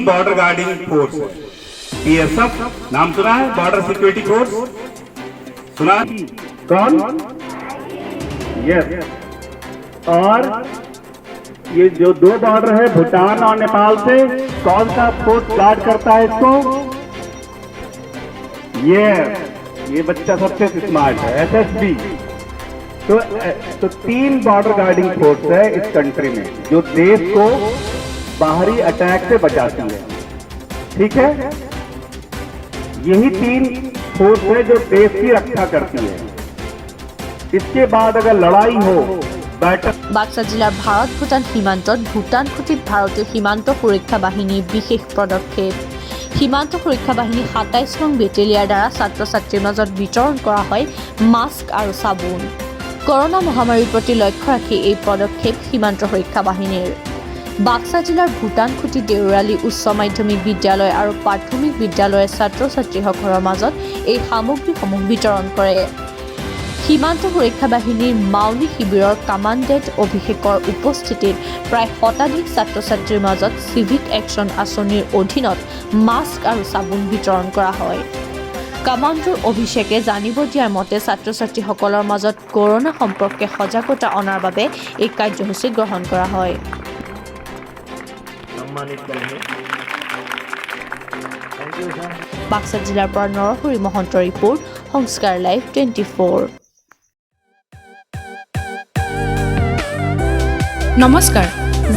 Border guarding force है। BSF नाम सुना है? बॉर्डर सिक्योरिटी फोर्स सुना? कौन? यस। और ये जो दो बॉर्डर है भूटान और नेपाल से, कौन सा फोर्स गार्ड करता है इसको? ये बच्चा सबसे स्मार्ट है, SSB। तो 3 बॉर्डर गार्डिंग फोर्स है इस कंट्री में जो देश को बाहरी अटैक से बचाती है। ठीक है, यही 3 फोर्स है जो देश की रक्षा करती है। इसके बाद अगर लड़ाई हो, বাক্সা জিলাৰ ভাৰত ভূটান সীমান্তত ভূটান খুঁটিত ভাৰতীয় সীমান্ত সুৰক্ষা বাহিনীৰ বিশেষ পদক্ষেপ। সীমান্ত সুৰক্ষা বাহিনী ২৭ নং বেটেলিয়াৰ দ্বাৰা ছাত্ৰ ছাত্ৰীৰ মাজত বিতৰণ কৰা হয় মাস্ক আৰু চাবোন। কৰোনা মহামাৰীৰ প্ৰতি লক্ষ্য ৰাখি এই পদক্ষেপ সীমান্ত সুৰক্ষা বাহিনীৰ। বাক্সা জিলাৰ ভূটান খুঁটি দেউৰালী উচ্চ মাধ্যমিক বিদ্যালয় আৰু প্ৰাথমিক বিদ্যালয়ৰ ছাত্ৰ ছাত্ৰীসকলৰ মাজত এই সামগ্ৰীসমূহ বিতৰণ কৰে। সীমান্ত সুৰক্ষা বাহিনীৰ মাউলি শিবিৰৰ কামাণ্ডেণ্ট অভিষেকৰ উপস্থিতিত প্ৰায় শতাধিক ছাত্ৰ ছাত্ৰীৰ মাজত চিভিক একশ্যন আঁচনিৰ অধীনত মাস্ক আৰু চাবোন বিতৰণ কৰা হয়। কামাণ্ডৰ অভিষেকে জানিব দিয়াৰ মতে ছাত্ৰ ছাত্ৰীসকলৰ মাজত কৰোনা সম্পৰ্কে সজাগতা অনাৰ বাবে এই কাৰ্যসূচী গ্ৰহণ কৰা হয়। বাক্সা জিলাৰ পৰা নৰহৰি মহন্তৰ ৰিপৰ্ট, সংস্কাৰ লাইভ 24। নমস্কাৰ,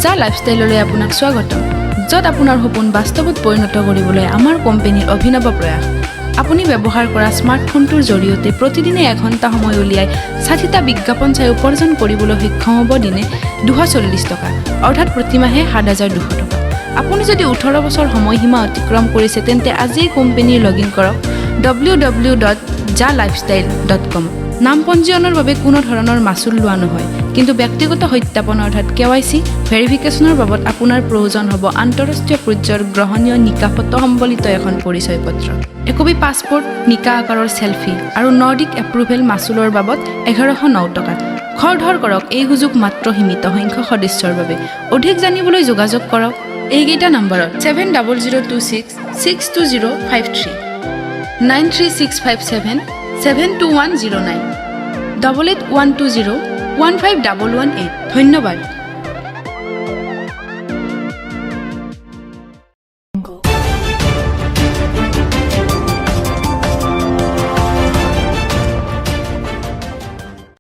যা লাইফষ্টাইললৈ আপোনাক স্বাগতম, য'ত আপোনাৰ সপোন বাস্তৱত পৰিণত কৰিবলৈ আমাৰ কোম্পানীৰ অভিনৱ প্ৰয়াস। আপুনি ব্যৱহাৰ কৰা স্মাৰ্টফোনটোৰ জৰিয়তে প্ৰতিদিনে এঘণ্টা সময় উলিয়াই ৬০টা বিজ্ঞাপন চাই উপাৰ্জন কৰিবলৈ সক্ষম হ'ব দিনে ২৪০ টকা, অৰ্থাৎ প্ৰতিমাহে ৭,২০০ টকা। আপুনি যদি ১৮ বছৰ সময়সীমা অতিক্ৰম কৰিছে তেন্তে আজিয়েই কোম্পানীৰ লগ ইন কৰক www.jalifestyle.com। নাম পঞ্জীয়নৰ বাবে কোনো ধৰণৰ মাচুল লোৱা নহয়, কিন্তু ব্যক্তিগত সত্যাপন অৰ্থাৎ KYC ভেৰিফিকেশ্যনৰ বাবদ আপোনাৰ প্ৰয়োজন হ'ব আন্তঃৰাষ্ট্ৰীয় পৰ্যায়ৰ গ্ৰহণীয় নিকা ফটো সম্বলিত এখন পৰিচয় পত্ৰ, একপি পাছপোৰ্ট, নিকা আকাৰৰ ছেলফি আৰু নৰ্ডিক এপ্ৰুভেল মাচুলৰ বাবদ ১১০৯ টকা। খৰধৰ কৰক, এই সুযোগ মাত্ৰ সীমিত সংখ্যক সদস্যৰ বাবে। অধিক জানিবলৈ যোগাযোগ কৰক এইকেইটা নম্বৰত 700026620539 93657 72109 8812015118। ধন্যবাদ।